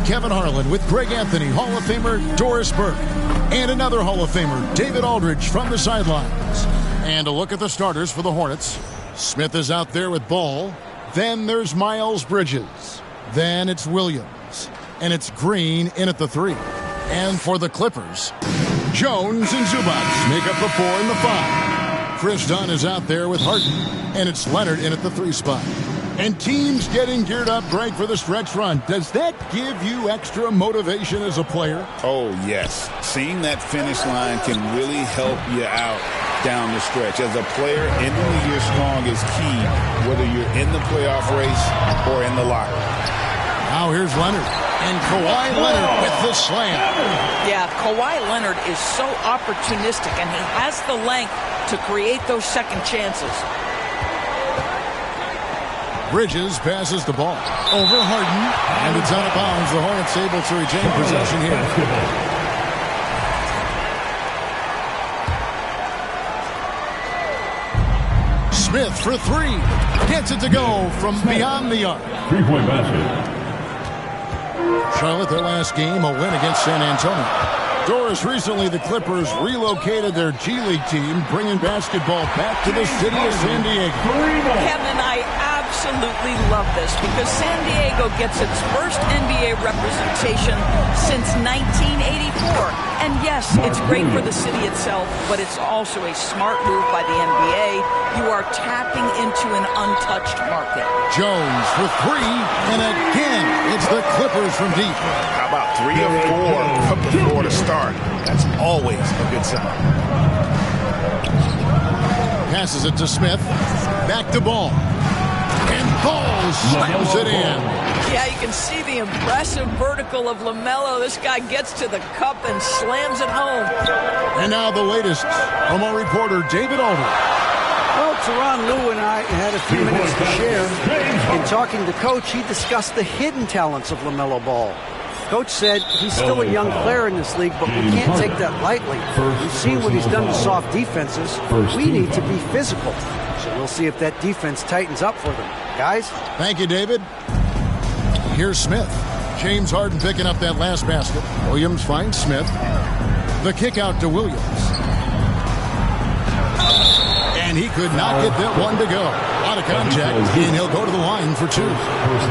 Kevin Harlan with Greg Anthony, Hall of Famer Doris Burke, and another Hall of Famer, David Aldridge, from the sidelines. And a look at the starters for the Hornets. Smith is out there with ball. Then there's Miles Bridges. Then it's Williams. And it's Green in at the 3. And for the Clippers, Jones and Zubac make up the 4 and the 5. Chris Dunn is out there with Harden. And it's Leonard in at the 3 spot. And teams getting geared up, Greg, for the stretch run. Does that give you extra motivation as a player? Oh, yes. Seeing that finish line can really help you out down the stretch. As a player, ending the year strong is key, whether you're in the playoff race or in the locker. Now here's Leonard. And Kawhi Leonard with the slam. Yeah, Kawhi Leonard is so opportunistic, and he has the length to create those second chances. Bridges passes the ball over Harden, and it's out of bounds. The Hornets able to retain possession here. Smith for 3. Gets it to go from beyond the arc. 3-point basket. Charlotte, their last game, a win against San Antonio. Doris, recently the Clippers relocated their G League team, bringing basketball back to the city of San Diego. Kevin, I absolutely love this because San Diego gets its first NBA representation since 1984. And yes, it's great for the city itself, but it's also a smart move by the NBA. You are tapping into an untouched market. Jones for 3, and again, it's the Clippers from deep. How about 3 of 4 from the floor to start? That's always a good sign. Passes it to Smith. Back to Ball. And Ball slams it in. Yeah, you can see the impressive vertical of LaMelo. This guy gets to the cup and slams it home. And now the latest from our reporter, David Aldridge. Well, Teron Lou and I had a few minutes to share. In talking to Coach, he discussed the hidden talents of LaMelo Ball. Coach said he's still a young player in this league, but we can't take that lightly. We've seen what he's done to soft defenses. We need to be physical. So we'll see if that defense tightens up for them. Guys? Thank you, David. Here's Smith. James Harden picking up that last basket. Williams finds Smith. The kick out to Williams. And he could not get that one to go. Out of contact, and he'll go to the line for 2.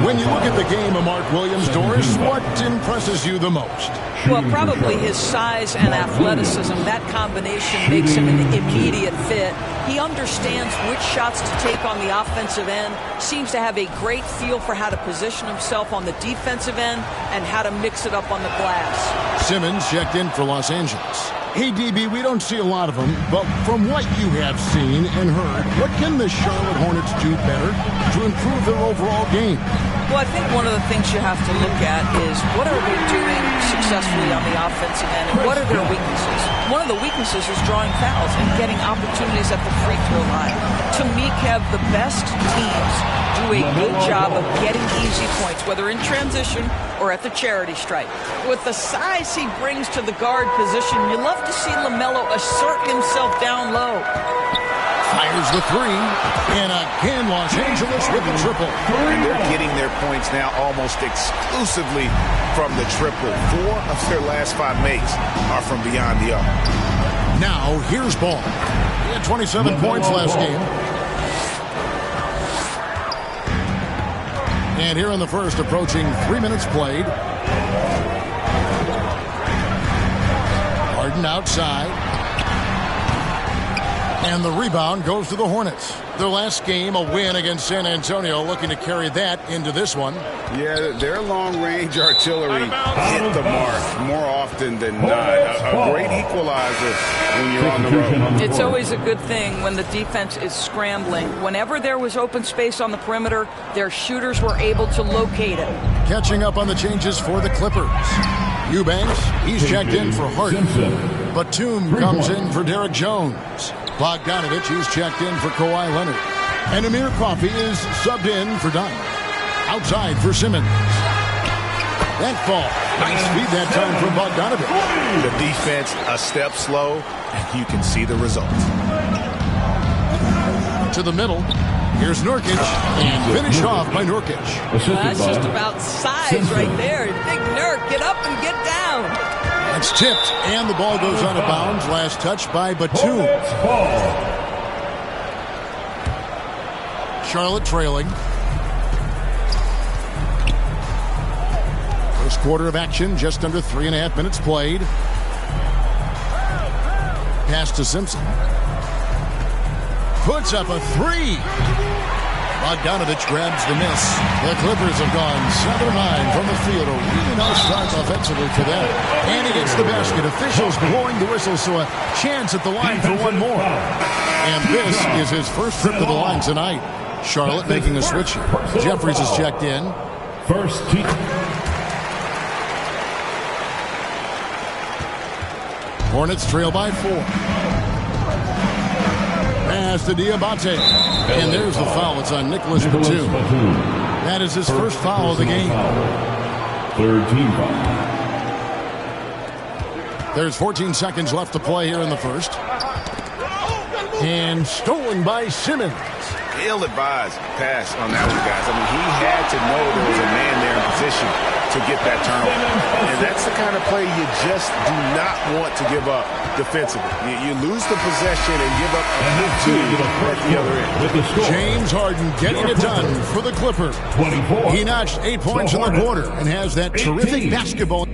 When you look at the game of Mark Williams, Doris, what impresses you the most? Well, probably his size and athleticism. That combination makes him an immediate fit. He understands which shots to take on the offensive end, seems to have a great feel for how to position himself on the defensive end and how to mix it up on the glass. Simmons checked in for Los Angeles. Hey, DB, we don't see a lot of them, but from what you have seen and heard, what can the Charlotte Hornets do better to improve their overall game? Well, I think one of the things you have to look at is what are they doing successfully on the offensive end and what are their weaknesses? One of the weaknesses is drawing fouls and getting opportunities at the free throw line. To me, Kev, the best teams do a good job of getting easy points, whether in transition or at the charity stripe. With the size he brings to the guard position, you love to see LaMelo assert himself down low. Fires the 3, and again Los Angeles with the triple. And they're getting their points now almost exclusively from the triple. 4 of their last 5 makes are from beyond the arc. Now here's Ball. He had 27 points last game. And here in the first, approaching 3 minutes played. Harden outside. And the rebound goes to the Hornets. Their last game, a win against San Antonio, looking to carry that into this one. Yeah, their long-range artillery hit the mark more often than not. A great equalizer when you're on the road. It's always a good thing when the defense is scrambling. Whenever there was open space on the perimeter, their shooters were able to locate it. Catching up on the changes for the Clippers. Eubanks, he's checked in for Harden. Batum comes in for Derek Jones. Bogdanovich, he's checked in for Kawhi Leonard. And Amir Coffey is subbed in for Dunn. Outside for Simmons. That fall. Nice feed that time from Bogdanovich. The defense a step slow, and you can see the result. To the middle. Here's Nurkic, and finished off by Nurkic. That's just about size right there. Big Nurk. Tipped, and the ball goes out of bounds. Last touch by Batum. Charlotte trailing. First quarter of action, just under 3.5 minutes played. Pass to Simpson. Puts up a three. Bogdanovich grabs the miss. The Clippers have gone 7-9 from the field. A really nice start offensively for them. And he gets the basket. Officials blowing the whistle, so a chance at the line for one more. And this is his first trip to the line tonight. Charlotte making a switch here. Jeffries is checked in. First team. Hornets trail by 4. Pass to Diabate. And there's the foul. It's on Nicholas Batum. That is his first foul of the game. Third team foul. There's 14 seconds left to play here in the first. And stolen by Simmons. Ill-advised pass on that one, guys. I mean, he had to know there was a man there in position to get that turnover. And that's the kind of play you just do not want to give up defensively. You lose the possession and give up a big two at the other end. James Harden getting it done for the Clippers. He notched 8 points in the quarter and has that terrific basketball.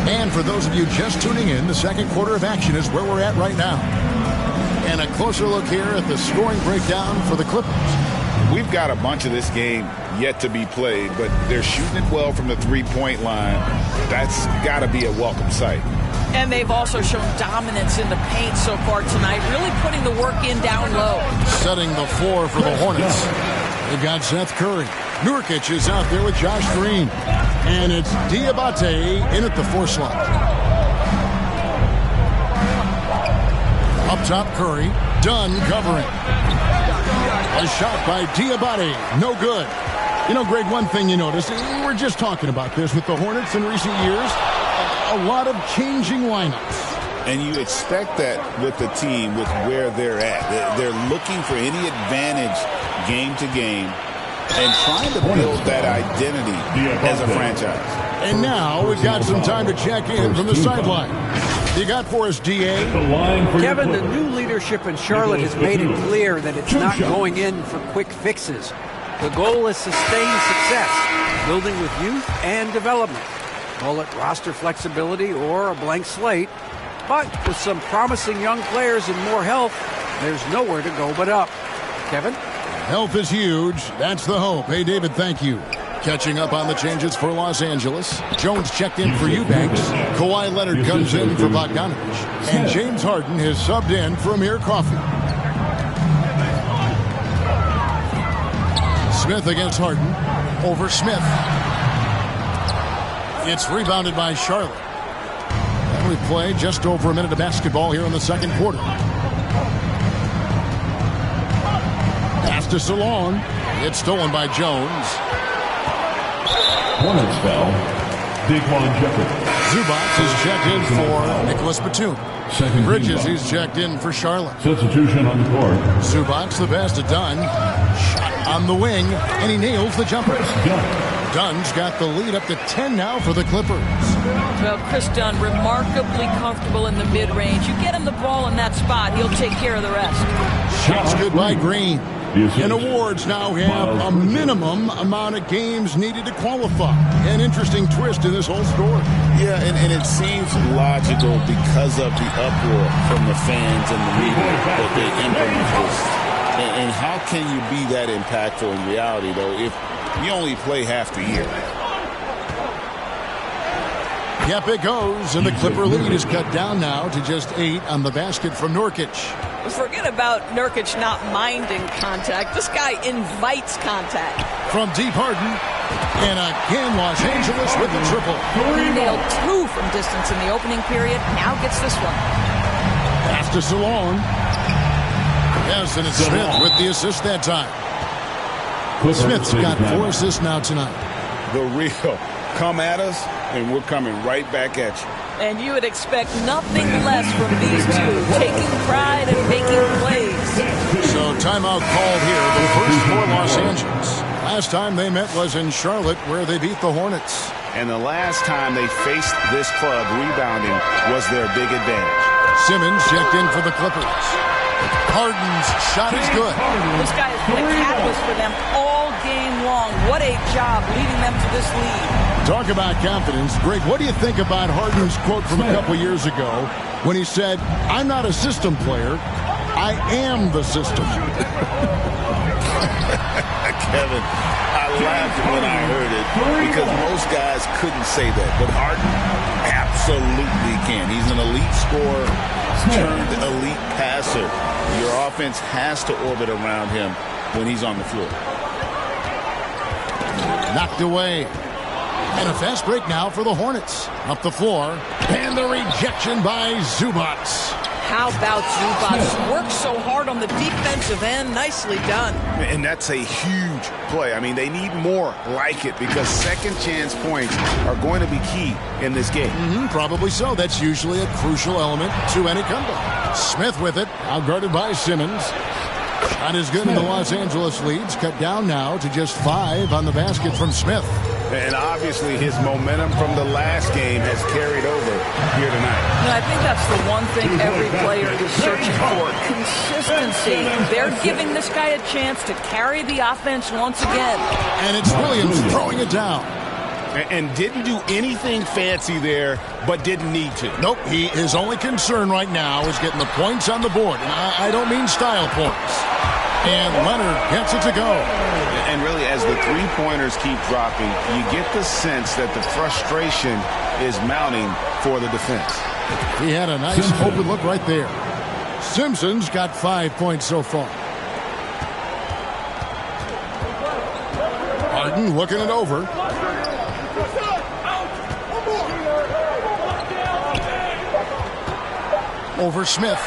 And for those of you just tuning in, the second quarter of action is where we're at right now. And a closer look here at the scoring breakdown for the Clippers. We've got a bunch of this game yet to be played, but they're shooting it well from the three-point line. That's got to be a welcome sight. And they've also shown dominance in the paint so far tonight, really putting the work in down low. Setting the floor for the Hornets. They've got Seth Curry. Nurkic is out there with Josh Green. And it's Diabate in at the 4 slot. Up top, Curry. Dunn covering. A shot by Diabate. No good. You know, Greg, one thing you notice, we're just talking about this with the Hornets in recent years, a lot of changing lineups. And you expect that with the team, with where they're at. They're looking for any advantage game to game and trying to build that identity as a franchise. And now we've got some time to check in from the sideline. You got for us, D.A.? Kevin, the new leadership in Charlotte has made it clear that it's not going in for quick fixes. The goal is sustained success, building with youth and development. Call it roster flexibility or a blank slate. But with some promising young players and more health, there's nowhere to go but up. Kevin? Health is huge. That's the hope. Hey, David, thank you. Catching up on the changes for Los Angeles. Jones checked in for Eubanks. Kawhi Leonard comes in for Bogdanovich. And James Harden has subbed in for Amir Coffey. Smith against Harden. Over Smith. It's rebounded by Charlotte. And we play just over a minute of basketball here in the second quarter. Pass to Salon. It's stolen by Jones. Hornets foul. Zubac is checked in for Nicholas Batum. Bridges, he's checked in for Charlotte. Substitution on the court. Zubac, the pass to Dunn. Shot on the wing, and he nails the jumper. Dunn's got the lead up to 10 now for the Clippers. Well, Chris Dunn, remarkably comfortable in the mid-range. You get him the ball in that spot, he'll take care of the rest. Shots good by Green. And awards now have a minimum amount of games needed to qualify. An interesting twist in this whole story. Yeah, and it seems logical because of the uproar from the fans and the media that they implement this. And how can you be that impactful in reality, though, if you only play half the year? Yep, it goes, and the Clipper lead is cut down now to just 8 on the basket from Nurkic. Forget about Nurkic not minding contact. This guy invites contact. From deep Harden, and again Los Angeles with the triple. He nailed 2 from distance in the opening period. Now gets this one. Pass to Salon. Yes, and it's Smith with the assist that time. Smith's got 4 assists now tonight. The real. Come at us, and we're coming right back at you. And you would expect nothing less from these two, taking pride and making plays. So timeout called here, the first for Los Angeles. Last time they met was in Charlotte, where they beat the Hornets. And the last time they faced this club, rebounding was their big advantage. Simmons checked in for the Clippers. Harden's shot is good. This guy has been a catalyst for them all game long. What a job leading them to this lead. Talk about confidence. Greg, what do you think about Harden's quote from a couple years ago when he said, "I'm not a system player, I am the system"? Kevin, I laughed when I heard it because most guys couldn't say that. But Harden absolutely can. He's an elite scorer turned elite passer. Your offense has to orbit around him when he's on the floor. Knocked away. And a fast break now for the Hornets. Up the floor. And the rejection by Zubac. How about Zubac? Works so hard on the defensive end. Nicely done. And that's a huge play. I mean, they need more like it because second chance points are going to be key in this game. Probably so. That's usually a crucial element to any comeback. Smith with it. Outguarded by Simmons. Shot is good, and the Los Angeles leads cut down now to just 5 on the basket from Smith. And obviously his momentum from the last game has carried over here tonight. And I think that's the one thing every player is searching for. Consistency. They're giving this guy a chance to carry the offense once again. And it's Williams throwing it down. And didn't do anything fancy there, but didn't need to. Nope, his only concern right now is getting the points on the board. And I don't mean style points. And Leonard gets it to go. And really, as the three-pointers keep dropping, you get the sense that the frustration is mounting for the defense. He had a nice open look right there. Simpson's got 5 points so far. Harden looking it over. Over Smith.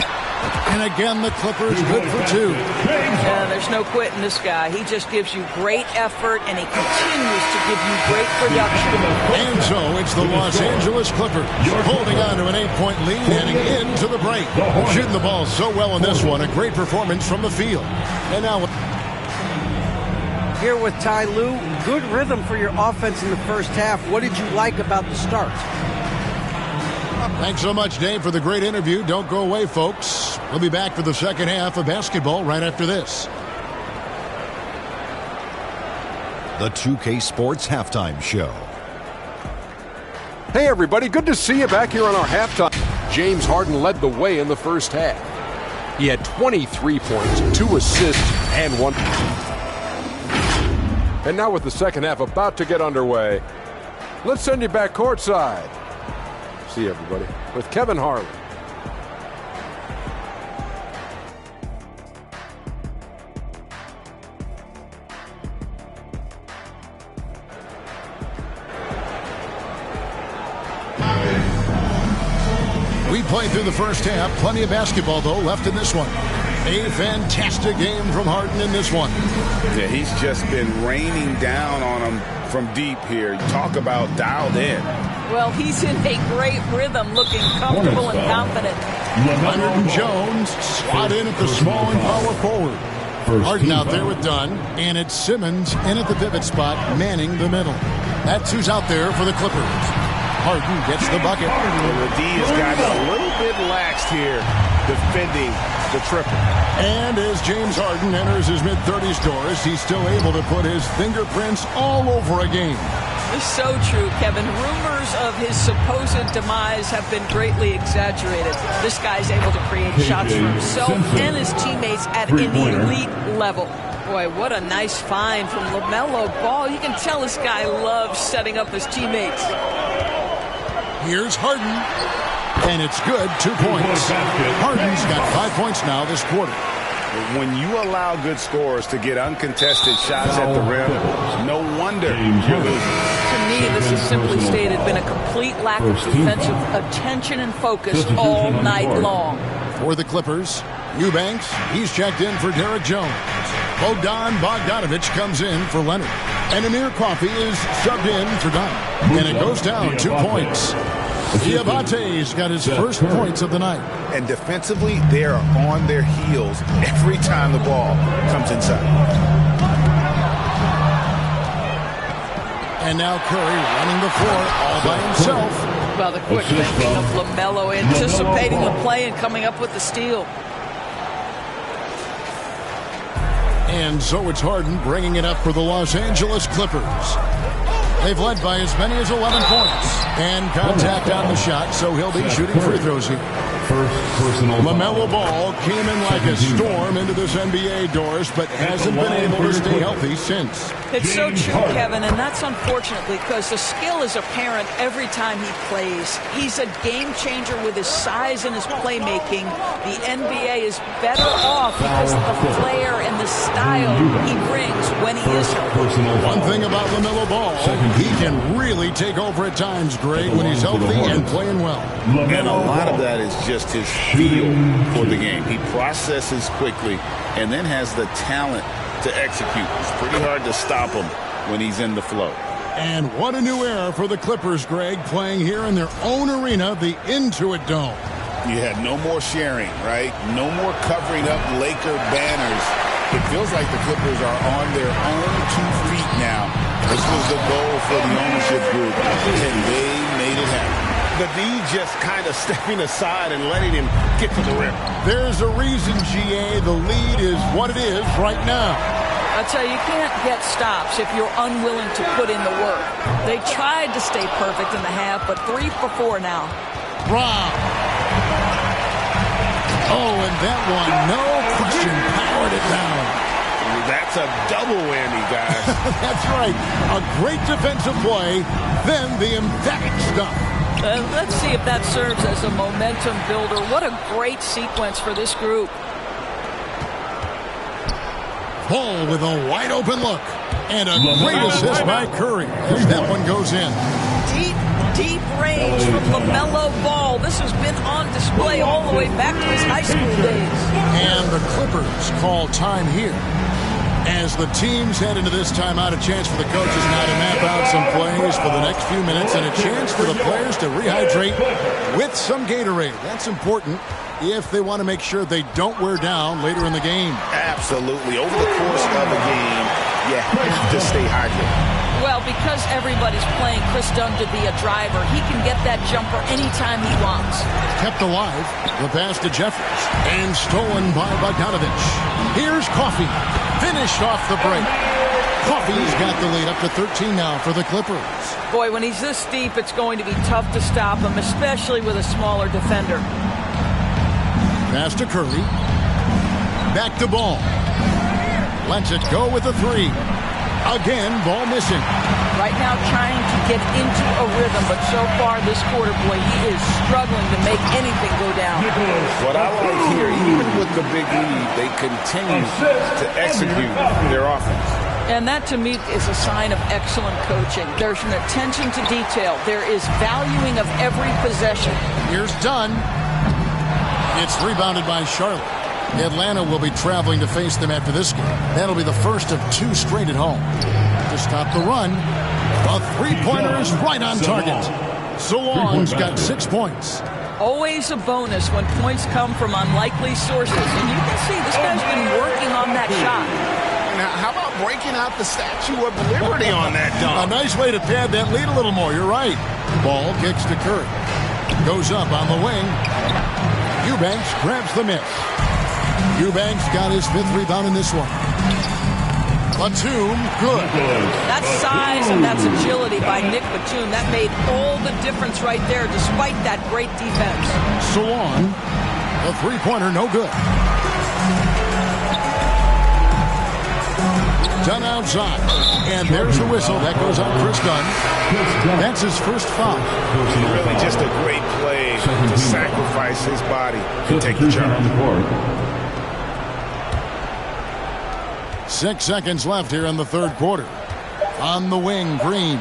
And again, the Clippers good for 2. Yeah, there's no quitting this guy. He just gives you great effort, and he continues to give you great production. And so it's the Los Angeles Clippers holding on to an 8-point lead heading into the break. Shooting the ball so well in this one. A great performance from the field. And now Here with Ty Lue, good rhythm for your offense in the first half. What did you like about the start? Thanks so much, Dave, for the great interview. Don't go away, folks. We'll be back for the second half of basketball right after this. The 2K Sports Halftime Show. Hey, everybody. Good to see you back here on our halftime. James Harden led the way in the first half. He had 23 points, 2 assists, and 1. And now with the second half about to get underway, let's send you back courtside. See you, everybody, with Kevin Harlan. We played through the first half. Plenty of basketball, though, left in this one. A fantastic game from Harden in this one. Yeah, he's just been raining down on him from deep here. Talk about dialed in. Well, he's in a great rhythm, looking comfortable and confident. Leonard and Jones slot in at the small and power forward. Harden out there with Dunn, and it's Simmons in at the pivot spot, manning the middle. That's who's out there for the Clippers. Harden gets the bucket. The D has gotten a little bit laxed here, defending the triple. And as James Harden enters his mid-30s doors, he's still able to put his fingerprints all over a game. It's so true, Kevin. Rumors of his supposed demise have been greatly exaggerated. This guy's able to create shots for himself and his teammates at an elite level. Boy, what a nice find from LaMelo Ball. You can tell this guy loves setting up his teammates. Here's Harden. And it's good, 2 points. Harden's got 5 points now this quarter. When you allow good scorers to get uncontested shots at the rim, no wonder you're losing. To me, this has simply stated been a complete lack of defensive attention and focus all night long. For the Clippers, Eubanks, he's checked in for Derek Jones. Bogdanovich comes in for Leonard. And Amir Coffey is subbed in for Dunn. And it goes down 2 points. Diabate's got his first points of the night. And defensively, they are on their heels every time the ball comes inside. And now Curry running the floor all by himself. Well, the quick thinking of LaMelo, anticipating the play and coming up with the steal. And so it's Harden bringing it up for the Los Angeles Clippers. They've led by as many as 11 points. And contact on the shot, so he'll be shooting free throws here. LaMelo Ball came in like a storm into this NBA, Doris, but hasn't been able to stay healthy since. It's so true, Kevin, and that's unfortunate because the skill is apparent every time he plays. He's a game changer with his size and his playmaking. The NBA is better off because of the flair and the style he brings when he is healthy. One thing about LaMelo Ball, he can really take over at times, Greg, when he's healthy and playing well. And a lot of that is just his feel for the game. He processes quickly and then has the talent to execute. It's pretty hard to stop him when he's in the flow. And what a new era for the Clippers, Greg, playing here in their own arena, the Intuit Dome. You had no more sharing, right? No more covering up Laker banners. It feels like the Clippers are on their own 2 feet now. This was the goal for the ownership group, and they made it happen. The D just kind of stepping aside and letting him get to the rim. There's a reason, GA, the lead is what it is right now. I tell you, you can't get stops if you're unwilling to put in the work. They tried to stay perfect in the half, but 3 for 4 now. Brown. Oh, and that one, no question, powered it down. That's a double whammy, guys. That's right. A great defensive play, then the emphatic stuff. Let's see if that serves as a momentum builder. What a great sequence for this group. Ball with a wide open look. And a great assist by Curry as that one goes in. Deep range from LaMelo Ball. This has been on display all the way back to his high school days. And the Clippers call time here. As the teams head into this timeout, a chance for the coaches now to map out some plays for the next few minutes and a chance for the players to rehydrate with some Gatorade. That's important if they want to make sure they don't wear down later in the game. Absolutely. Over the course of a game, you have to stay hydrated. Well, because everybody's playing Chris Dunn to be a driver, he can get that jumper anytime he wants. Kept alive, the pass to Jeffries, and stolen by Bogdanovich. Here's Coffey, finished off the break. Coffey's got the lead up to 13 now for the Clippers. Boy, when he's this deep, it's going to be tough to stop him, especially with a smaller defender. Pass to Curry. Back to Ball. Lets it go with the 3. Again, Ball missing. Right now trying to get into a rhythm, but so far this quarter, boy, he is struggling to make anything go down. What I like here, even with the big lead, they continue to execute their offense. And that, to me, is a sign of excellent coaching. There's an attention to detail. There is valuing of every possession. Here's Dunn. It's rebounded by Charlotte. Atlanta will be traveling to face them after this game. That'll be the first of 2 straight at home. To stop the run, a 3-pointer is right on target. Salon's got 6 points. Always a bonus when points come from unlikely sources. And you can see this guy's been working on that shot. Now, how about breaking out the Statue of Liberty on that dunk? A nice way to pad that lead a little more. You're right. Ball kicks to Curry. Goes up on the wing. Eubanks grabs the miss. Eubanks got his 5th rebound in this one. Batum, good. That's size and that's agility by Nick Batum. That made all the difference right there, despite that great defense. Salon, a 3-pointer, no good. Dunn outside. And there's the whistle. That goes on Chris Dunn. That's his first foul. Really just a great play to sacrifice his body and take the charge. 6 seconds left here in the 3rd quarter. On the wing, Green.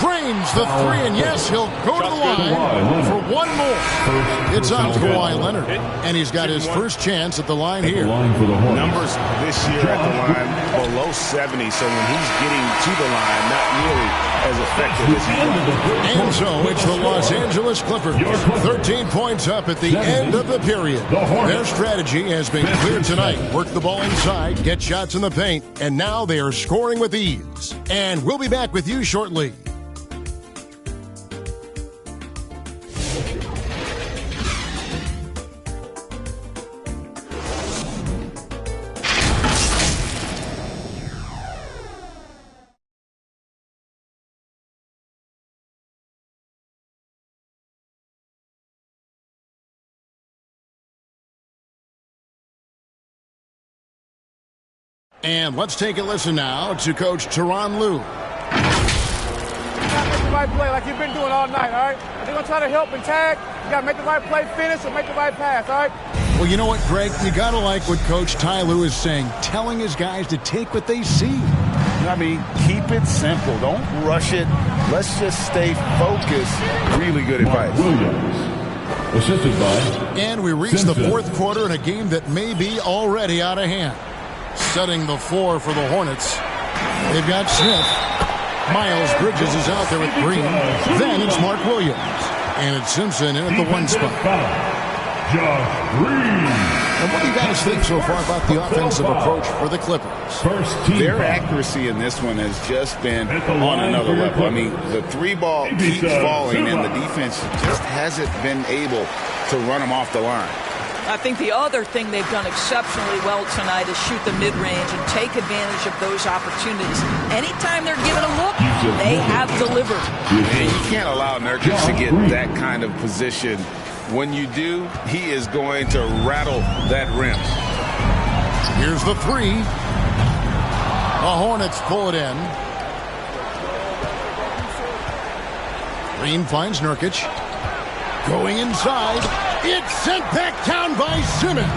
Cranes the 3, and yes, he'll go to the line for one more. It's on Kawhi Leonard, and he's got his first chance at the line here. Numbers this year at the line below 70, so when he's getting to the line, not nearly as effective as he was. And so it's the Los Angeles Clippers. 13 points up at the end of the period. Their strategy has been clear tonight. Work the ball inside, get shots in the paint, and now they are scoring with ease. And we'll be back with you shortly. And let's take a listen now to Coach Tyronn Lue. You gotta make the right play like you've been doing all night, all right? If they're gonna try to help and tag, you gotta make the right play, finish, or make the right pass, all right? Well, you know what, Greg? You gotta like what Coach Ty Lue is saying, telling his guys to take what they see. I mean, keep it simple. Don't rush it. Let's just stay focused. Really good advice. Williams, assisted by. And we reach the fourth quarter in a game that may be already out of hand. Setting the floor for the Hornets. They've got Smith. Miles Bridges is out there with Green. Then it's Mark Williams. And it's Simpson in at the one spot. Josh Green. And what do you guys think so far about the offensive approach for the Clippers? Their accuracy in this one has just been on another level. I mean, the three ball keeps falling, and the defense just hasn't been able to run them off the line. I think the other thing they've done exceptionally well tonight is shoot the mid-range and take advantage of those opportunities. Anytime they're given a look, they have delivered. And you can't allow Nurkic to get that kind of position. When you do, he is going to rattle that rim. Here's the three. The Hornets pull it in. Green finds Nurkic. Going inside. It's sent back down by Simmons.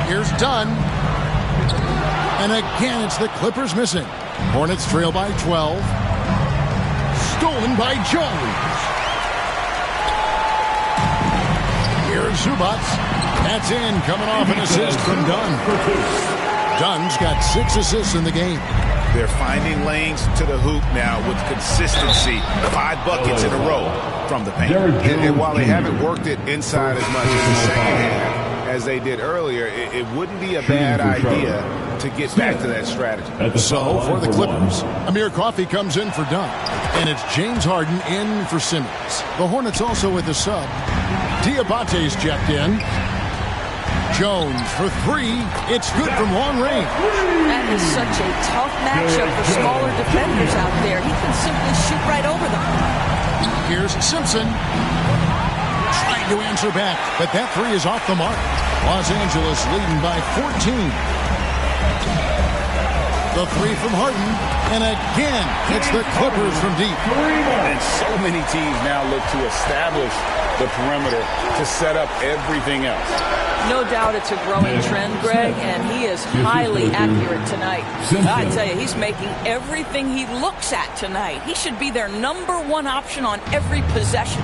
Here's Dunn. And again, it's the Clippers missing. Hornets trail by 12. Stolen by Jones. Here's Zubac. That's in, coming off an assist from Dunn. Dunn's got 6 assists in the game. They're finding lanes to the hoop now with consistency. 5 buckets in a row from the paint. And while they haven't worked it inside as much as the second half as they did earlier, it wouldn't be a bad idea to get back to that strategy. So for the Clippers, Amir Coffey comes in for Dunn. And it's James Harden in for Simmons. The Hornets also with the sub. Diabate's checked in. Jones for 3. It's good from long range. That is such a tough matchup for smaller defenders out there. He can simply shoot right over them. Here's Simpson. Trying to answer back, but that 3 is off the mark. Los Angeles leading by 14. The 3 from Harden. And again, it's the Clippers from deep. And so many teams now look to establish the perimeter to set up everything else. No doubt it's a growing trend, Greg, and he is highly accurate tonight. I tell you, he's making everything he looks at tonight. He should be their #1 option on every possession.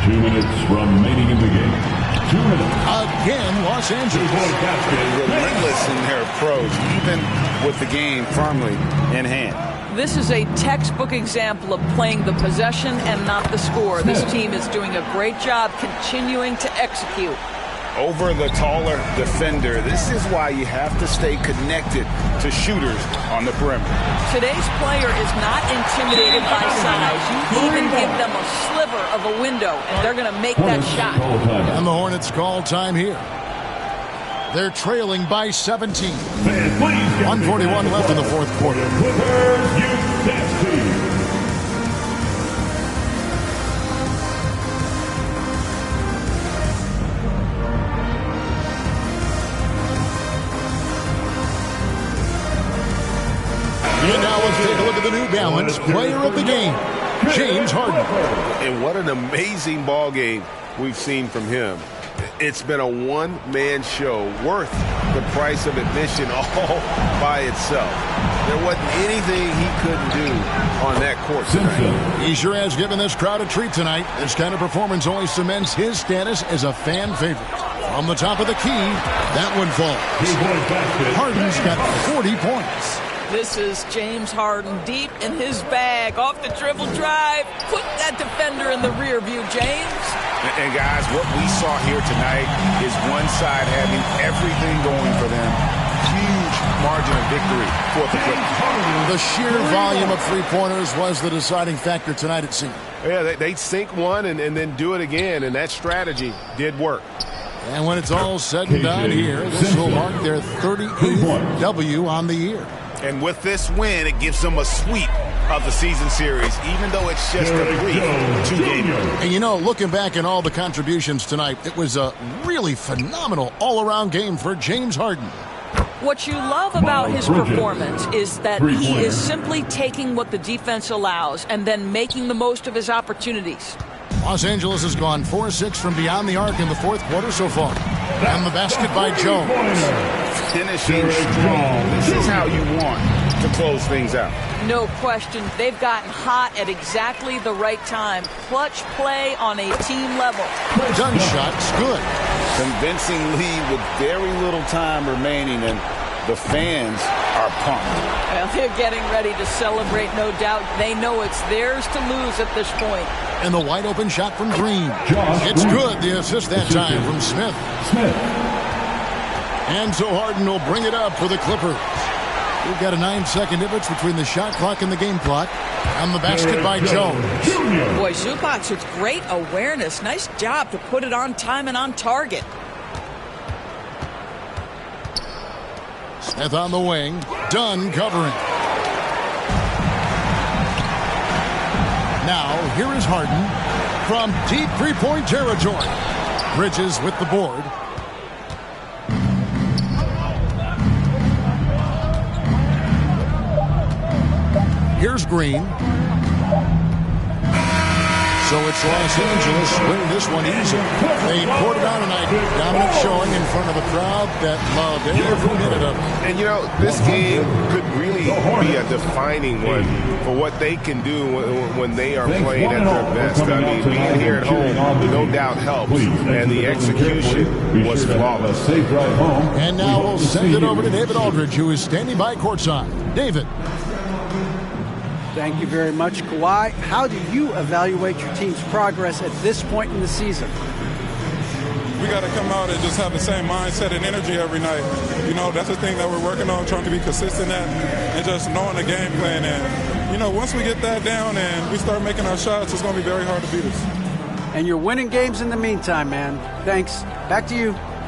2 minutes remaining in the game. 2 minutes. Again, Los Angeles. Relentless in their approach, even with the game firmly in hand. This is a textbook example of playing the possession and not the score. This team is doing a great job continuing to execute. Over the taller defender, this is why you have to stay connected to shooters on the perimeter. Today's player is not intimidated by size. You even give them a sliver of a window, and they're going to make that shot. And the Hornets call time here. They're trailing by 17. 1:41 left in the fourth quarter. And now let's take a look at the New Balance player of the game, James Harden. And what an amazing ball game we've seen from him. It's been a one-man show worth the price of admission all by itself. There wasn't anything he couldn't do on that court tonight. He sure has given this crowd a treat tonight. This kind of performance only cements his status as a fan favorite. From the top of the key, that one falls. Harden's got 40 points. This is James Harden deep in his bag. Off the dribble drive. Put that defender in the rear view, James. And guys, what we saw here tonight is one side having everything going for them. Huge margin of victory for the Clippers. The sheer volume of three-pointers was the deciding factor tonight, it seemed. Yeah, they sink one and then do it again, and that strategy did work. And when it's all said and done here, this will mark their 38th W on the year. And with this win, it gives them a sweep of the season series, even though it's just a brief 2-game. And you know, looking back at all the contributions tonight, it was a really phenomenal all-around game for James Harden. What you love about his performance is that he is simply taking what the defense allows and then making the most of his opportunities. Los Angeles has gone 4-6 from beyond the arc in the fourth quarter so far. And the basket by Jones. Finishing strong. This is how you want to close things out. No question. They've gotten hot at exactly the right time. Clutch play on a team level. Done shot's good. Convincing lead with very little time remaining, and the fans are pumped. Well, they're getting ready to celebrate, no doubt. They know it's theirs to lose at this point. And the wide open shot from Green. It's good. The assist that time from Smith. And so Harden will bring it up for the Clippers. We've got a 9-second difference between the shot clock and the game clock. And the basket by Jones. Boy, Zubac with great awareness. Nice job to put it on time and on target. Smith on the wing. Dunn covering. Now, here is Harden from deep three-point territory. Bridges with the board. Here's Green. So it's Los Angeles winning this one easy. They poured it on tonight. Dominant showing in front of a crowd that loved every minute of it. And, you know, this game could really be a defining one for what they can do when they are playing at their best. I mean, being here at home, no doubt helps. And the execution was flawless. And now we'll send it over to David Aldridge, who is standing by courtside. David. Thank you very much, Kawhi. How do you evaluate your team's progress at this point in the season? We got to come out and just have the same mindset and energy every night. You know, that's the thing that we're working on, trying to be consistent at, and just knowing the game plan. And, you know, once we get that down and we start making our shots, it's going to be very hard to beat us. And you're winning games in the meantime, man. Thanks. Back to you.